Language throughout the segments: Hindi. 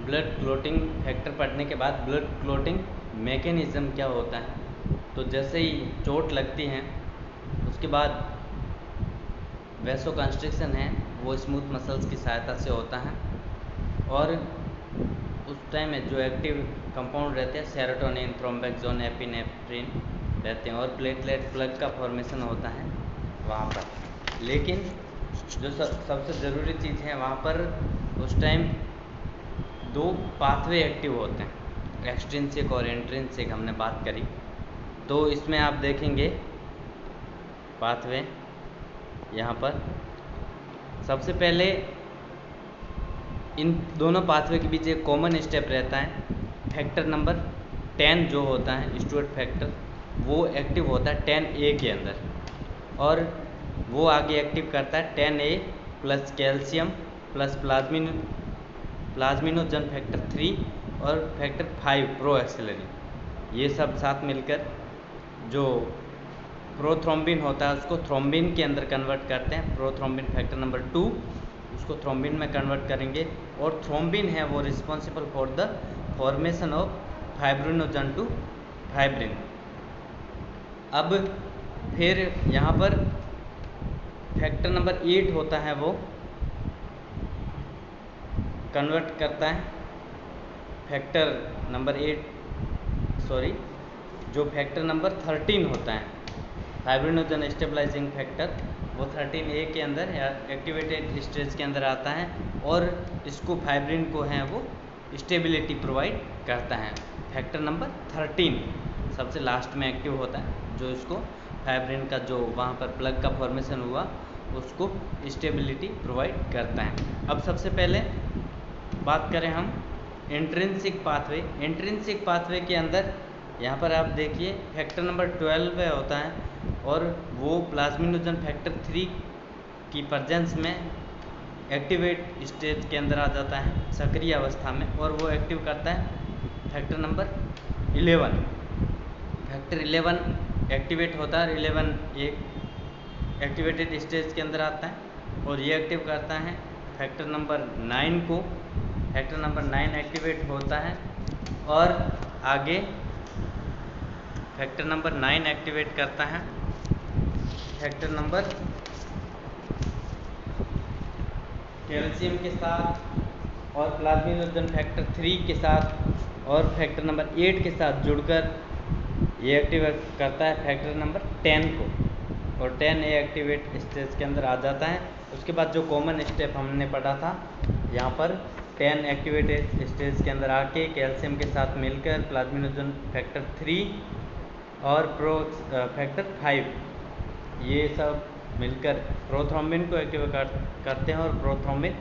ब्लड क्लोटिंग फैक्टर पढ़ने के बाद ब्लड क्लोटिंग मैकेनिज़्म क्या होता है। तो जैसे ही चोट लगती है उसके बाद वैसोकंस्ट्रिक्शन है वो स्मूथ मसल्स की सहायता से होता है, और उस टाइम में जो एक्टिव कंपाउंड रहते हैं सेरोटोनिन, थ्रोम्बेक्सोन, एपिनेफ्रिन रहते हैं, और प्लेटलेट प्लग का फॉर्मेशन होता है वहाँ पर। लेकिन जो सबसे ज़रूरी चीज़ है वहाँ पर उस टाइम दो पाथवे एक्टिव होते हैं, एक्सट्रिंसिक और इंट्रिंसिक हमने बात करी। तो इसमें आप देखेंगे पाथवे यहाँ पर सबसे पहले इन दोनों पाथवे के बीच एक कॉमन स्टेप रहता है। फैक्टर नंबर 10 जो होता है स्टुअर्ट फैक्टर, वो एक्टिव होता है 10A के अंदर, और वो आगे एक्टिव करता है 10A plus calcium plus plasminogen factor 3 और फैक्टर 5 प्रो एक्सेलरी। ये सब साथ मिलकर जो प्रोथ्रोम्बिन होता है उसको थ्रोम्बिन के अंदर कन्वर्ट करते हैं। प्रोथ्रोम्बिन फैक्टर नंबर 2 उसको थ्रोम्बिन में कन्वर्ट करेंगे, और थ्रोम्बिन है वो responsible for the formation of fibrinogen to fibrin. अब फिर यहाँ पर फैक्टर नंबर 8 होता है वो कन्वर्ट करता है फैक्टर नंबर 8 जो फैक्टर नंबर 13 होता है फाइब्रिनोजन स्टेबलाइजिंग फैक्टर, वो 13A के अंदर या एक्टिवेटेड स्टेज के अंदर आता है, और इसको फाइब्रिन को है वो स्टेबिलिटी प्रोवाइड करता है। फैक्टर नंबर 13 सबसे लास्ट में एक्टिव होता है, जो इसको फाइब्रिन का जो वहाँ पर प्लग का फॉर्मेशन हुआ उसको स्टेबिलिटी प्रोवाइड करता है। अब सबसे पहले बात करें हम इंट्रिंसिक पाथवे। इंट्रिंसिक पाथवे के अंदर यहाँ पर आप देखिए फैक्टर नंबर 12 होता है, और वो प्लाज्मिनोजन फैक्टर 3 की प्रेजेंस में एक्टिवेट स्टेज के अंदर आ जाता है सक्रिय अवस्था में, और वो एक्टिव करता है फैक्टर नंबर 11। फैक्टर 11 एक्टिवेट होता है, 11 एक एक्टिवेटेड स्टेज के अंदर आता है, और ये एक्टिव करता है फैक्टर नंबर 9 को। फैक्टर नंबर 9 एक्टिवेट होता है, और आगे फैक्टर नंबर 9 एक्टिवेट करता है फैक्टर नंबर कैल्शियम के साथ, और प्लाज्मिनोजन फैक्टर 3 के साथ, और फैक्टर नंबर 8 के साथ जुड़कर ये एक्टिवेट करता है फैक्टर नंबर 10 को, और 10A एक्टिवेट स्टेज के अंदर आ जाता है। उसके बाद जो कॉमन स्टेप हमने पढ़ा था यहाँ पर 10 एक्टिवेटेड स्टेज के अंदर आके कैल्शियम के साथ मिलकर प्लाज्मिनोजन फैक्टर 3 और फैक्टर 5 ये सब मिलकर प्रोथ्रोम्बिन को एक्टिव करते हैं, और प्रोथ्रोम्बिन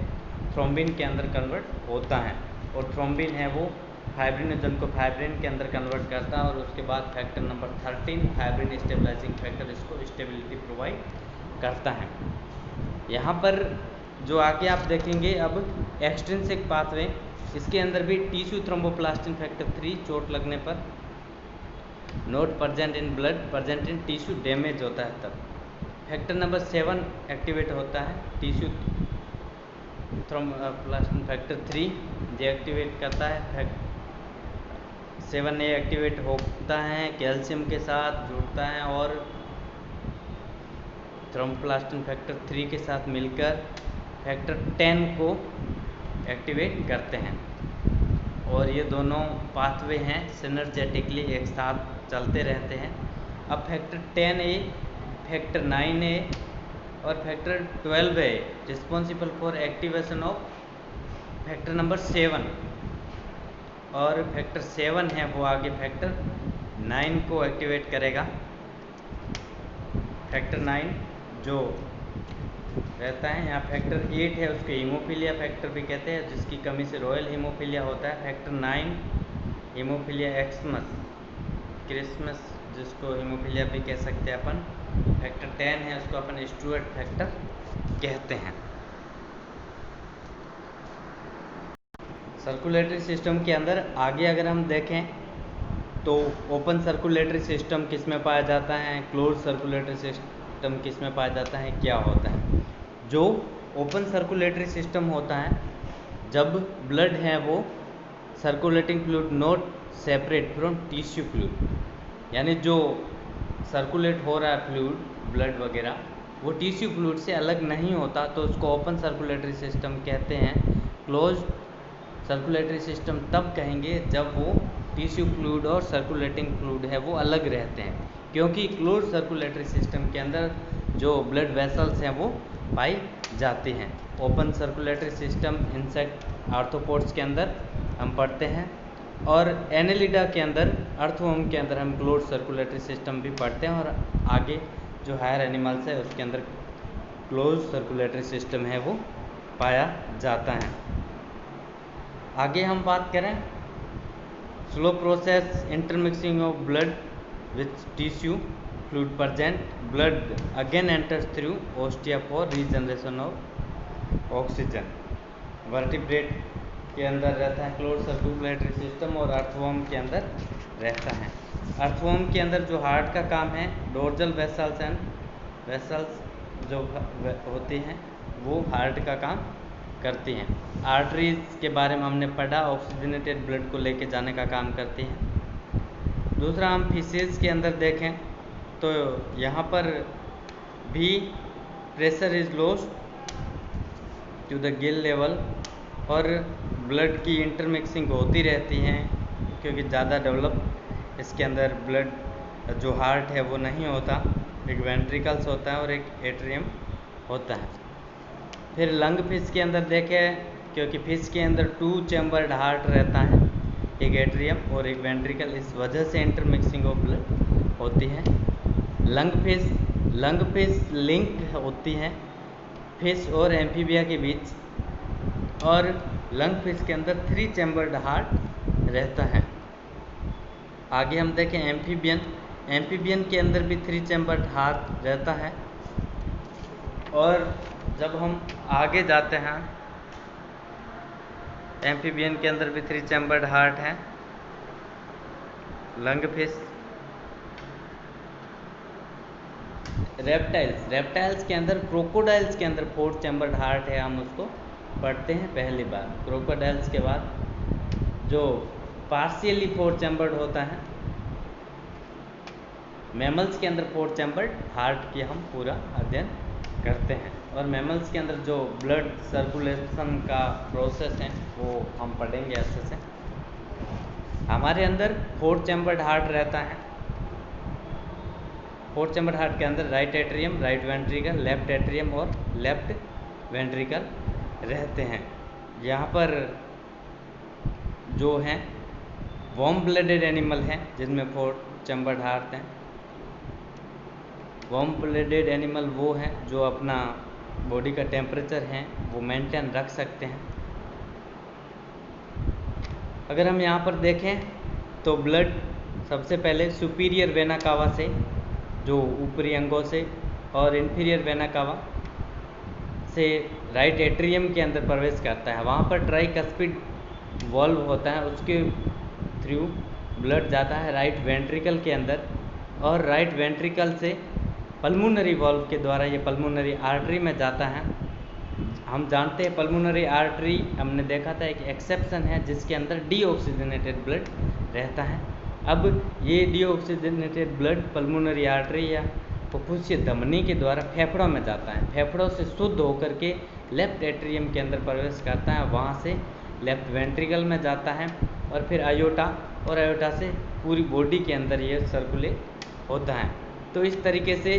थ्रोम्बिन के अंदर कन्वर्ट होता है, और थ्रोम्बिन है वो फाइब्रिनोजन को फाइब्रिन के अंदर कन्वर्ट करता है, और उसके बाद factor number 13 fibrin stabilising factor इसको स्टेबिलिटी प्रोवाइड करता है। यहाँ पर जो आगे आप देखेंगे अब एक्सट्रिंसिक पाथवे, इसके अंदर भी टिश्यू थ्रोम्बोप्लास्टिन फैक्टर 3 चोट लगने पर not present in blood present in tissue damage होता है तब फैक्टर नंबर 7 एक्टिवेट होता है टिश्यू थ्रोम्बोप्लास्टिन फैक्टर 3 जे एक्टिवेट करता है 7A एक्टिवेट होता है, कैल्शियम के साथ जुड़ता है और थ्रोम्बोप्लास्टिन फैक्टर 3 के साथ मिलकर फैक्टर 10 को एक्टिवेट करते हैं, और ये दोनों पाथवे हैं सिनर्जेटिकली एक साथ चलते रहते हैं। अब फैक्टर 10A, फैक्टर 9A और factor 12A responsible for activation of factor number 7, और फैक्टर 7 है वो आगे फैक्टर 9 को एक्टिवेट करेगा। फैक्टर 9 जो रहता है यहाँ फैक्टर 8 है उसके हीमोफीलिया फैक्टर भी कहते हैं, जिसकी कमी से रॉयल हीमोफीलिया होता है। फैक्टर 9 हीमोफीलिया क्रिसमस जिसको हीमोफीलिया भी कह सकते हैं अपन। फैक्टर 10 है उसको अपन स्टुअर्ट फैक्टर कहते हैं। सर्कुलेटरी सिस्टम के अंदर आगे अगर हम देखें तो ओपन सर्कुलेटरी सिस्टम किस में पाया जाता है, क्लोज सर्कुलेटरी सिस्टम किस में पाया जाता है, क्या होता है। जो ओपन सर्कुलेटरी सिस्टम होता है, जब ब्लड है वो circulating fluid not separate from tissue fluid, यानी जो सर्कुलेट हो रहा है फ्लूइड ब्लड वगैरह वो टिश्यू फ्लूइड से अलग नहीं होता, तो उसको ओपन सर्कुलेटरी सिस्टम कहते हैं। क्लोज सर्कुलेटरी सिस्टम तब कहेंगे जब वो टिश्यू फ्लूइड और सर्कुलेटिंग फ्लूइड है वो अलग रहते हैं, क्योंकि क्लोज सर्कुलेटरी सिस्टम के अंदर जो ब्लड वेसल्स हैं वो पाई जाती हैं। Open circulatory system insect arthropods के अंदर हम पढ़ते हैं, और एनेलिडा के अंदर अर्थवर्म के अंदर हम क्लोज सर्कुलेटरी सिस्टम भी पढ़ते हैं, और आगे जो हायर एनिमल्स है उसके अंदर क्लोज सर्कुलेटरी सिस्टम है वो पाया जाता है। आगे हम बात करें slow process intermixing of blood with tissue fluid present, blood again enters through ostia for regeneration of oxygen. Vertebrate के अंदर रहता है क्लोज सर्कुलेटरी सिस्टम, और अर्थवर्म के अंदर रहता है। अर्थवर्म के अंदर जो हार्ट का काम है, डोर्जल वेसल्स एंड वेसल्स जो होती हैं वो हार्ट का काम करती हैं। आर्टरीज के बारे में हमने पढ़ा, ऑक्सीजनेटेड ब्लड को लेके जाने का काम करती हैं। दूसरा हम फिशेस के अंदर देखें तो यहाँ पर भी pressure is lost to the gill level, और ब्लड की इंटरमिक्सिंग होती रहती हैं, क्योंकि ज़्यादा डेवलप इसके अंदर ब्लड जो हार्ट है वो नहीं होता, एक वेंट्रिकल्स होता है और एक एट्रियम होता है। फिर लंग फिश के अंदर देखें, क्योंकि फिश के अंदर 2 चैम्बर्ड हार्ट रहता है, एक एट्रियम और एक वेंट्रिकल, इस वजह से इंटरमिक्सिंग ऑफ ब्लड होती है। लंग फिश लिंक होती हैं फिश और एम्फीबिया के बीच, और लंग फिश के अंदर 3 चैम्बर्ड हार्ट रहता है। आगे हम देखें एम्फीबियन के अंदर भी 3 चैम्बर्ड हार्ट रहता है। और जब हम आगे जाते हैं, एम्फीबियन के अंदर भी 3 चैम्बर्ड हार्ट है। लंग फिश, रेप्टाइल्स के अंदर, क्रोकोडाइल्स के अंदर 4 चैम्बर्ड हार्ट है, हम उसको पढ़ते हैं पहली बार। क्रोकोडाइल्स के बाद जो पार्शियली 4 चैम्बर्ड होता है, मैमल्स के अंदर 4 चैम्बर्ड हार्ट की हम पूरा अध्ययन करते हैं। और मैमल्स के अंदर जो ब्लड सर्कुलेशन का प्रोसेस है वो हम पढ़ेंगे अच्छे से। हमारे अंदर 4 चैम्बर्ड हार्ट रहता है। 4 चैम्बर्ड हार्ट के अंदर right atrium, right ventricle, left atrium और लेफ्ट वेंट्रिकल रहते हैं। यहाँ पर जो हैं वार्म ब्लडेड एनिमल हैं जिनमें 4 चैम्बर्ड हार्ट हैं। वार्म ब्लडेड एनिमल वो हैं जो अपना बॉडी का टेम्परेचर है वो मेंटेन रख सकते हैं। अगर हम यहाँ पर देखें तो ब्लड सबसे पहले सुपीरियर वेना कावा से, जो ऊपरी अंगों से, और इन्फीरियर वेना कावा से राइट एट्रियम के अंदर प्रवेश करता है। वहाँ पर ट्राइकस्पिड वॉल्व होता है, उसके थ्रू ब्लड जाता है राइट वेंट्रिकल के अंदर, और राइट वेंट्रिकल से पल्मोनरी वॉल्व के द्वारा ये पल्मोनरी आर्टरी में जाता है। हम जानते हैं पल्मोनरी आर्टरी, हमने देखा था एक एक्सेप्शन है जिसके अंदर डीऑक्सीजनेटेड ब्लड रहता है। अब ये डीऑक्सीजनेटेड ब्लड पल्मोनरी आर्टरी या फुफ्फुसीय धमनी के द्वारा फेफड़ों में जाता है। फेफड़ों से शुद्ध होकर के लेफ्ट एट्रियम के अंदर प्रवेश करता है, वहाँ से लेफ्ट वेंट्रिकल में जाता है, और फिर आयोटा, और आयोटा से पूरी बॉडी के अंदर ये सर्कुलेट होता है। तो इस तरीके से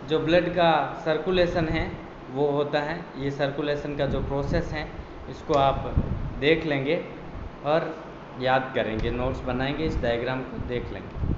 जो ब्लड का सर्कुलेशन है वो होता है। ये सर्कुलेशन का जो प्रोसेस है इसको आप देख लेंगे और याद करेंगे, नोट्स बनाएंगे, इस डायग्राम को देख लेंगे।